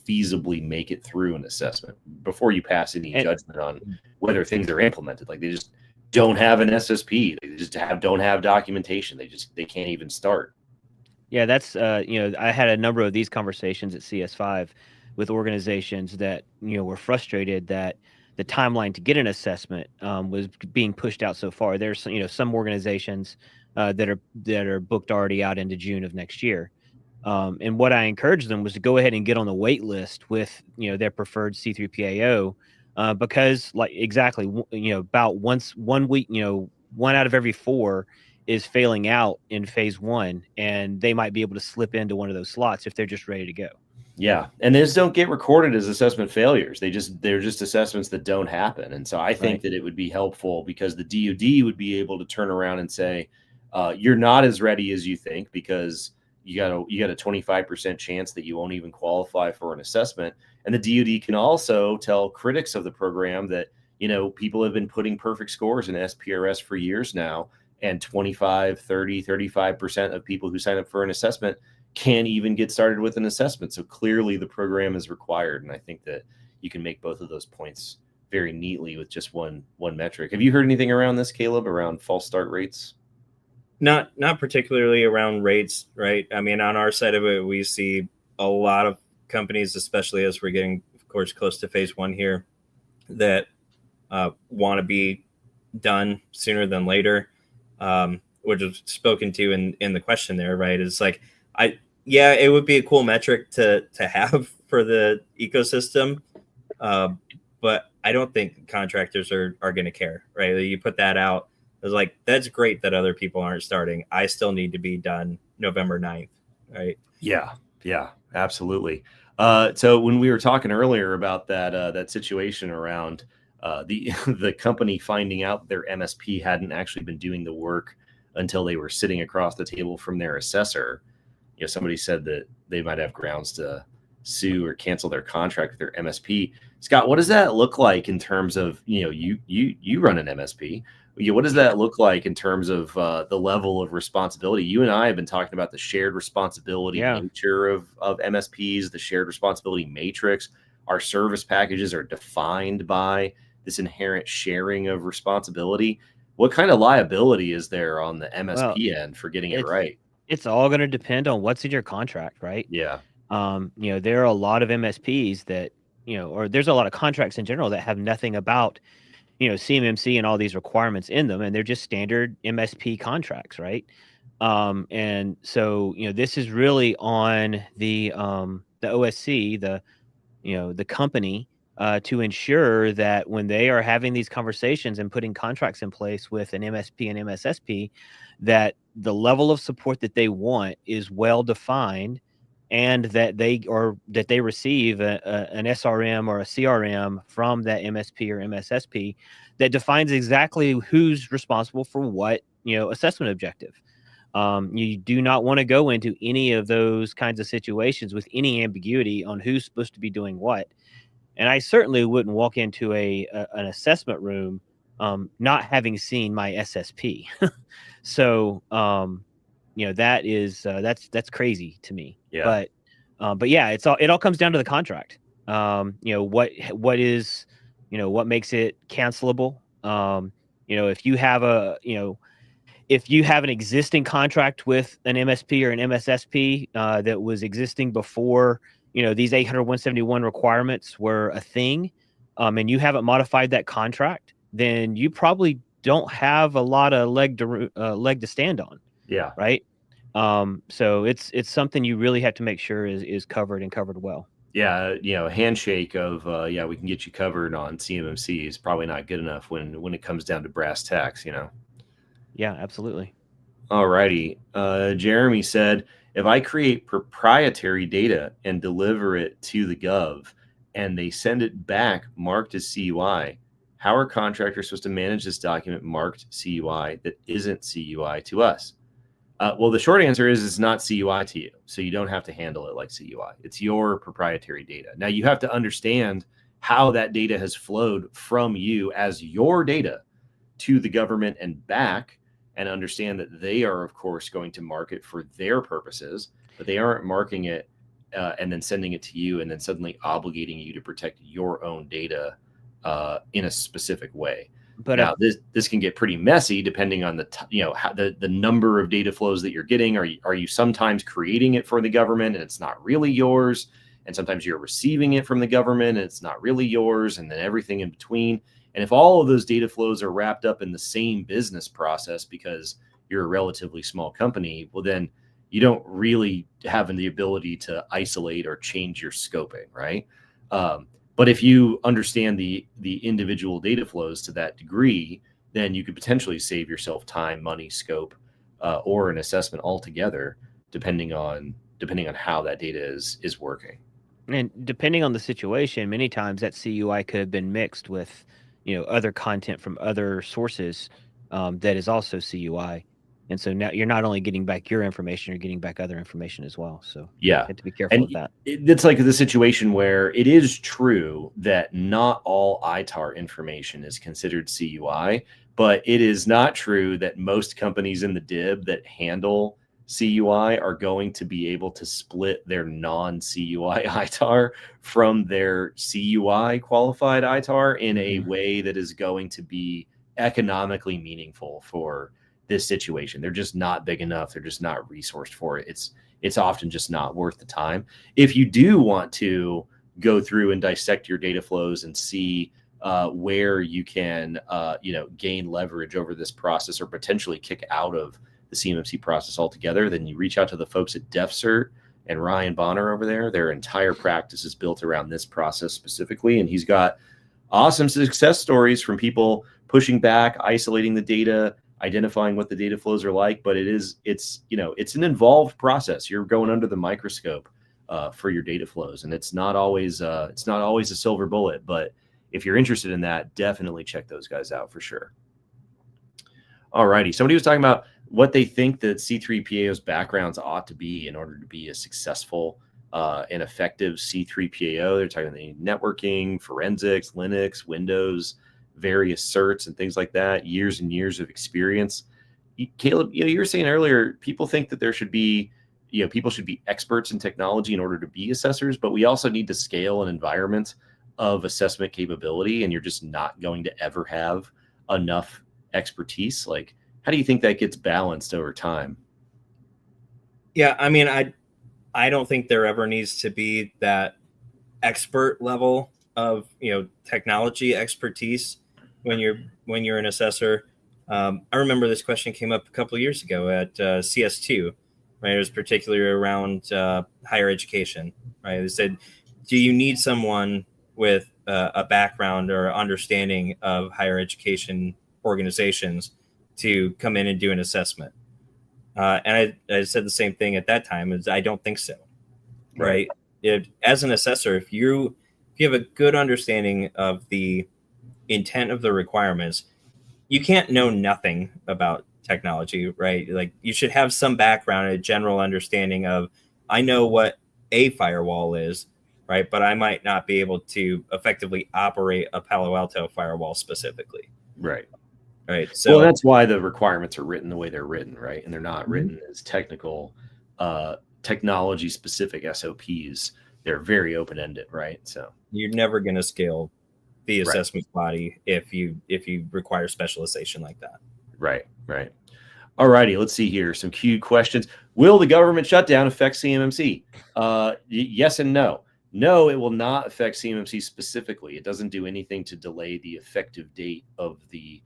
feasibly make it through an assessment before you pass any judgment on whether things are implemented. Like they just don't have an SSP. They just don't have documentation. They can't even start. Yeah, that's I had a number of these conversations at CS5 with organizations that were frustrated that the timeline to get an assessment was being pushed out so far. There's some organizations that are booked already out into June of next year. And what I encouraged them was to go ahead and get on the wait list with their preferred C3PAO because about one week, 1 out of every 4 is failing out in phase 1, and they might be able to slip into one of those slots if they're just ready to go. Yeah, and these don't get recorded as assessment failures. They're just assessments that don't happen. And so I think that it would be helpful because the DoD would be able to turn around and say, you're not as ready as you think because you got a 25% chance that you won't even qualify for an assessment. And the DoD can also tell critics of the program that people have been putting perfect scores in SPRS for years now, and 25, 30, 35% of people who sign up for an assessment can't even get started with an assessment. So clearly the program is required. And I think that you can make both of those points very neatly with just one metric. Have you heard anything around this, Caleb, around false start rates? Not particularly around rates, right? I mean, on our side of it, we see a lot of companies, especially as we're getting, of course, close to phase 1 here, that want to be done sooner than later, which is spoken to in the question there, right? It's like, it would be a cool metric to have for the ecosystem, but I don't think contractors are going to care, right? You put that out. It's like, that's great that other people aren't starting. I still need to be done November 9th, right? Yeah, absolutely. So when we were talking earlier about that situation around the company finding out their MSP hadn't actually been doing the work until they were sitting across the table from their assessor, somebody said that they might have grounds to sue or cancel their contract with their MSP. Scott, what does that look like in terms of, you run an MSP? What does that look like in terms of the level of responsibility? You and I have been talking about the shared responsibility nature of MSPs, the shared responsibility matrix. Our service packages are defined by this inherent sharing of responsibility. What kind of liability is there on the MSP end for getting it right? It's all going to depend on what's in your contract, right? Yeah. There are a lot of MSPs that, or there's a lot of contracts in general that have nothing about, CMMC and all these requirements in them, and they're just standard MSP contracts, right? And so, this is really on the OSC, the company, to ensure that when they are having these conversations and putting contracts in place with an MSP and MSSP, that the level of support that they want is well defined, and that they receive an SRM or a CRM from that MSP or MSSP that defines exactly who's responsible for what assessment objective. You do not want to go into any of those kinds of situations with any ambiguity on who's supposed to be doing what. And I certainly wouldn't walk into an assessment room not having seen my SSP. So that is that's crazy to me. Yeah. But yeah, it all comes down to the contract. What is what makes it cancelable. If you have an existing contract with an MSP or an MSSP that was existing before these 800-171 requirements were a thing, and you haven't modified that contract, then you probably don't have a lot of leg to stand on. Yeah. Right. So it's something you really have to make sure is covered and covered well. Yeah, a handshake of we can get you covered on CMMC is probably not good enough when it comes down to brass tacks. Yeah, absolutely. All righty. Jeremy said, if I create proprietary data and deliver it to the Gov and they send it back marked as CUI, how are contractors supposed to manage this document marked CUI that isn't CUI to us? Well, the short answer is it's not CUI to you. So you don't have to handle it like CUI. It's your proprietary data. Now you have to understand how that data has flowed from you as your data to the government and back. and understand that they are, of course, going to market for their purposes, but they aren't marking it and then sending it to you and then suddenly obligating you to protect your own data in a specific way. But now, this can get pretty messy depending on the number of data flows that you're getting. Are you sometimes creating it for the government and it's not really yours? And sometimes you're receiving it from the government and it's not really yours, and then everything in between. And if all of those data flows are wrapped up in the same business process because you're a relatively small company, well, then you don't really have the ability to isolate or change your scoping, right? But if you understand the individual data flows to that degree, then you could potentially save yourself time, money, scope, or an assessment altogether, depending on how that data is working. And depending on the situation, many times that CUI could have been mixed with, other content from other sources that is also CUI. And so now you're not only getting back your information, you're getting back other information as well. So yeah, you have to be careful with that. It's like the situation where it is true that not all ITAR information is considered CUI, but it is not true that most companies in the DIB that handle CUI are going to be able to split their non-CUI ITAR from their CUI qualified ITAR in a way that is going to be economically meaningful for this situation. They're just not big enough. They're just not resourced for it. It's often just not worth the time. If you do want to go through and dissect your data flows and see where you can gain leverage over this process or potentially kick out of the CMMC process altogether, then you reach out to the folks at DefCert and Ryan Bonner over there. Their entire practice is built around this process specifically, and he's got awesome success stories from people pushing back, isolating the data, identifying what the data flows are like. But it's an involved process. You're going under the microscope for your data flows, and it's not always a silver bullet. But if you're interested in that, definitely check those guys out for sure. All righty. Somebody was talking about what they think that C3PAO's backgrounds ought to be in order to be a successful and effective C3PAO. They're talking about networking, forensics, Linux, Windows, various certs and things like that, years and years of experience. Caleb, you were saying earlier, people think that there should be, people should be experts in technology in order to be assessors, but we also need to scale an environment of assessment capability, and you're just not going to ever have enough expertise. Like, how do you think that gets balanced over time? Yeah, I mean, I don't think there ever needs to be that expert level of technology expertise when you're an assessor. I remember this question came up a couple of years ago at CS2, right? It was particularly around higher education, right? They said, do you need someone with a background or understanding of higher education organizations to come in and do an assessment? And I said the same thing at that time, is I don't think so, right? As an assessor, if you have a good understanding of the intent of the requirements, you can't know nothing about technology, right? Like, you should have some background, a general understanding of, I know what a firewall is, right? But I might not be able to effectively operate a Palo Alto firewall specifically. Right. Right. So that's why the requirements are written the way they're written, right? And they're not written as technical, technology specific SOPs. They're very open-ended, right? So you're never going to scale the assessment body if you require specialization like that. Right. All righty. Let's see here. Some queued questions. Will the government shutdown affect CMMC? Yes and no. No, it will not affect CMMC specifically. It doesn't do anything to delay the effective date of the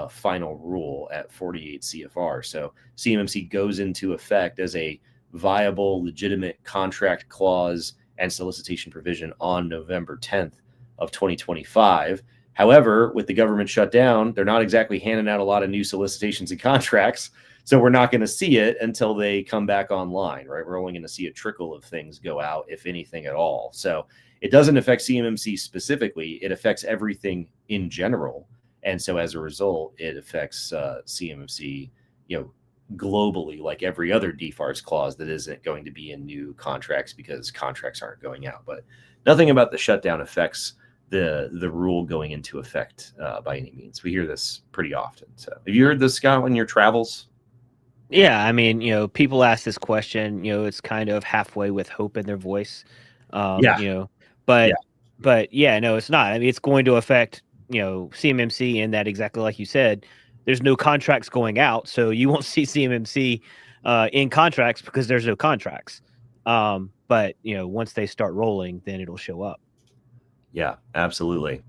final rule at 48 CFR. So CMMC goes into effect as a viable, legitimate contract clause and solicitation provision on November 10th of 2025. However, with the government shut down, they're not exactly handing out a lot of new solicitations and contracts. So we're not going to see it until they come back online, right? We're only going to see a trickle of things go out, if anything at all. So it doesn't affect CMMC specifically. It affects everything in general. And so as a result, it affects CMMC, globally, like every other DFARS clause that isn't going to be in new contracts because contracts aren't going out. But nothing about the shutdown affects the rule going into effect by any means. We hear this pretty often. So have you heard this, Scott, on your travels? Yeah, I mean, people ask this question, it's kind of halfway with hope in their voice. Yeah. But yeah, no, it's not. I mean, it's going to affect, CMMC in that, exactly like you said, there's no contracts going out. So you won't see CMMC in contracts because there's no contracts. But once they start rolling, then it'll show up. Yeah, absolutely.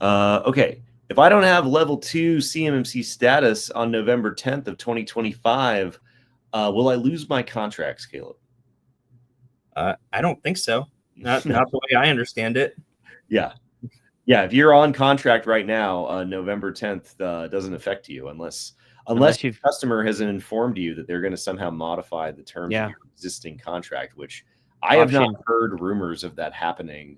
Okay. If I don't have level 2 CMMC status on November 10th of 2025, will I lose my contracts, Caleb? I don't think so. Not the way I understand it. Yeah. Yeah. If you're on contract right now, November 10th doesn't affect you unless your customer hasn't informed you that they're going to somehow modify the terms of your existing contract, which I have not heard rumors of that happening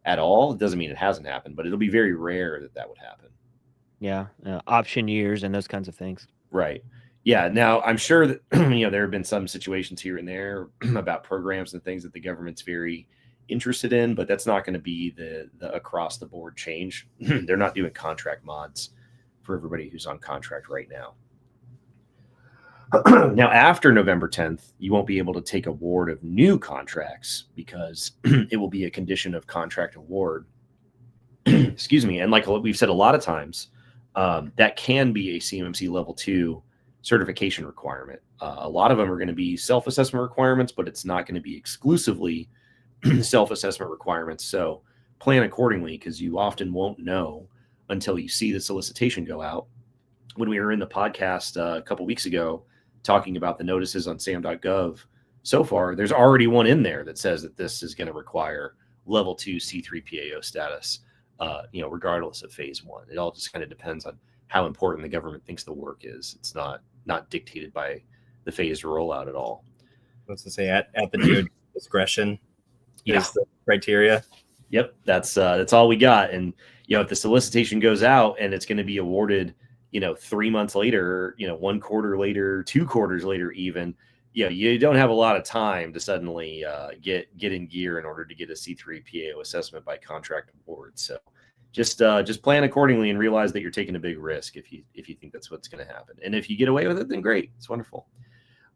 at all. It doesn't mean it hasn't happened, but it'll be very rare that would happen. Yeah. Option years and those kinds of things. Right. Yeah. Now, I'm sure that, there have been some situations here and there about programs and things that the government's very interested in, but that's not going to be the across the board change. They're not doing contract mods for everybody who's on contract right now. Now, after November 10th, you won't be able to take award of new contracts because it will be a condition of contract award. Excuse me. And like we've said a lot of times, that can be a CMMC level 2 certification requirement. A lot of them are going to be self-assessment requirements, but it's not going to be exclusively self-assessment requirements. So plan accordingly, because you often won't know until you see the solicitation go out. When we were in the podcast a couple weeks ago talking about the notices on sam.gov, so far there's already one in there that says that this is going to require level 2 C3PAO status, regardless of phase 1. It all just kind of depends on how important the government thinks the work is. It's not dictated by the phased rollout at all. What's to say at the DoD discretion is the criteria. Yep, that's all we got. And if the solicitation goes out and it's going to be awarded 3 months later, 1 quarter later, 2 quarters later, even, you don't have a lot of time to suddenly get in gear in order to get a C3PAO assessment by contract award. So just plan accordingly and realize that you're taking a big risk if you think that's what's going to happen. And if you get away with it, then great. It's wonderful.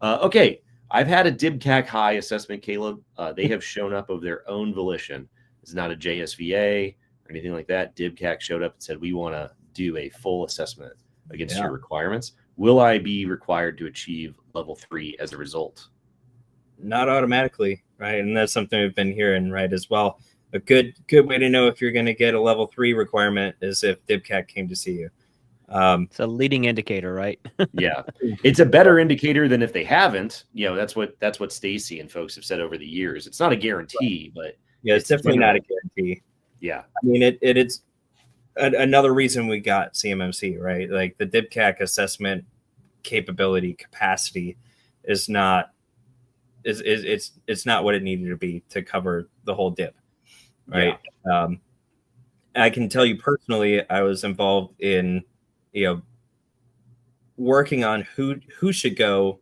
Okay. I've had a DibCAC high assessment, Caleb. They have shown up of their own volition. It's not a JSVA or anything like that. DibCAC showed up and said, we want to do a full assessment against your requirements. Will I be required to achieve level 3 as a result? Not automatically, right? And that's something we've been hearing, right, as well. A good way to know if you're going to get a level 3 requirement is if DibCAC came to see you. It's a leading indicator, right? Yeah, it's a better indicator than if they haven't. That's what Stacy and folks have said over the years. It's not a guarantee, but it's definitely not a guarantee. Yeah, I mean it's another reason we got CMMC, right? Like the DibCAC assessment capacity is not it's not what it needed to be to cover the whole dip, right? Yeah. I can tell you personally, I was involved in working on who should go,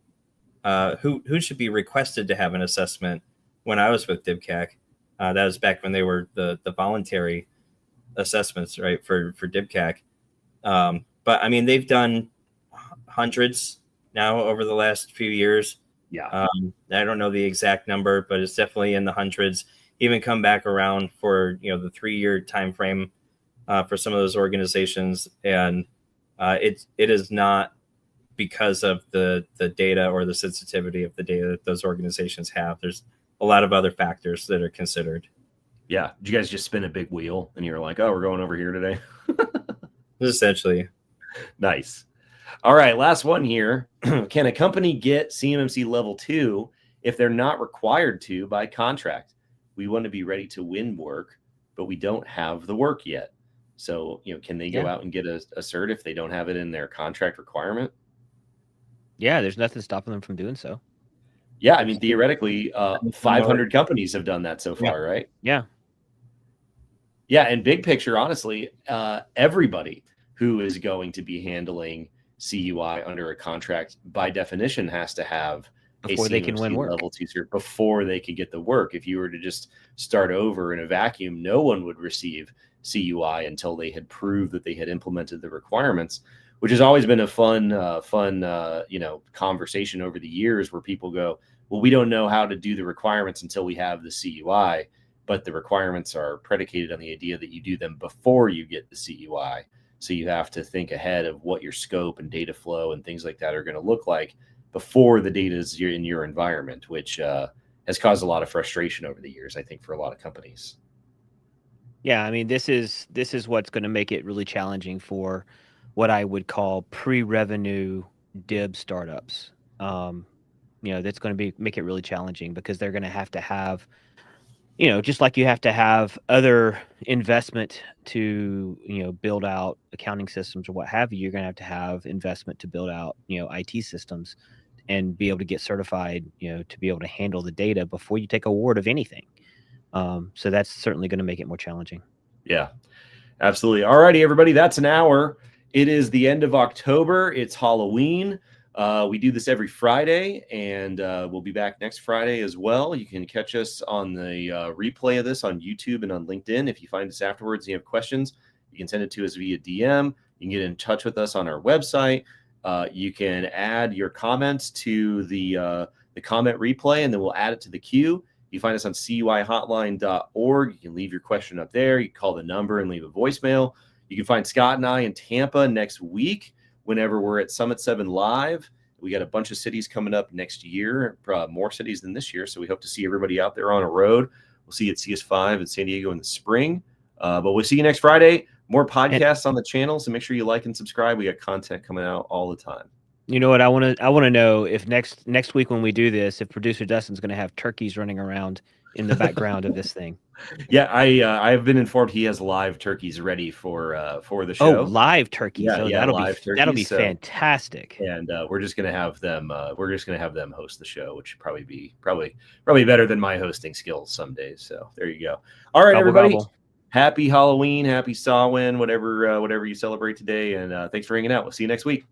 who should be requested to have an assessment when I was with DibCAC. That was back when they were the voluntary assessments, right, for DibCAC. But I mean, they've done hundreds now over the last few years. Yeah. I don't know the exact number, but it's definitely in the hundreds. Even come back around for the 3-year time frame for some of those organizations, and it is not because of the data or the sensitivity of the data that those organizations have. There's a lot of other factors that are considered. Yeah. Did you guys just spin a big wheel and you're like, oh, we're going over here today? Essentially. Nice. All right. Last one here. Can a company get CMMC level 2 if they're not required to by contract? We want to be ready to win work, but we don't have the work yet. So, can they go out and get a cert if they don't have it in their contract requirement? Yeah, there's nothing stopping them from doing so. Yeah, I mean, theoretically, 500 companies have done that so far, right? Yeah. Yeah, and big picture, honestly, everybody who is going to be handling CUI under a contract, by definition, has to have before they can win CMMC work. level 2 cert before they could get the work. If you were to just start over in a vacuum, no one would receive CUI until they had proved that they had implemented the requirements, which has always been a fun conversation over the years where people go, well, we don't know how to do the requirements until we have the CUI, but the requirements are predicated on the idea that you do them before you get the CUI. So you have to think ahead of what your scope and data flow and things like that are going to look like before the data is in your environment, which has caused a lot of frustration over the years, I think, for a lot of companies. Yeah, I mean, this is what's going to make it really challenging for what I would call pre-revenue DIB startups. That's going to make it really challenging because they're going to have, just like you have to have other investment to, build out accounting systems or what have you, you're going to have investment to build out, IT systems and be able to get certified, to be able to handle the data before you take award of anything. So that's certainly going to make it more challenging. Yeah, absolutely. All righty, everybody. That's an hour. It is the end of October. It's Halloween. We do this every Friday, and we'll be back next Friday as well. You can catch us on the replay of this on YouTube and on LinkedIn. If you find us afterwards and you have questions, you can send it to us via DM. You can get in touch with us on our website. You can add your comments to the comment replay, and then we'll add it to the queue. You find us on CUIHotline.org. You can leave your question up there. You can call the number and leave a voicemail. You can find Scott and I in Tampa next week whenever we're at Summit 7 Live. We got a bunch of cities coming up next year, more cities than this year. So we hope to see everybody out there on a road. We'll see you at CS5 in San Diego in the spring. But we'll see you next Friday. More podcasts on the channel. So make sure you like and subscribe. We got content coming out all the time. You know what? I want to know if next week when we do this, if producer Dustin's going to have turkeys running around in the background of this thing. Yeah, I've been informed he has live turkeys ready for the show. Oh, live turkeys! Yeah, that'll be fantastic. And we're just gonna have them. Host the show, which would probably better than my hosting skills some days. So there you go. All right, everybody. Gobble. Happy Halloween, happy Samhain, whatever you celebrate today, and thanks for hanging out. We'll see you next week.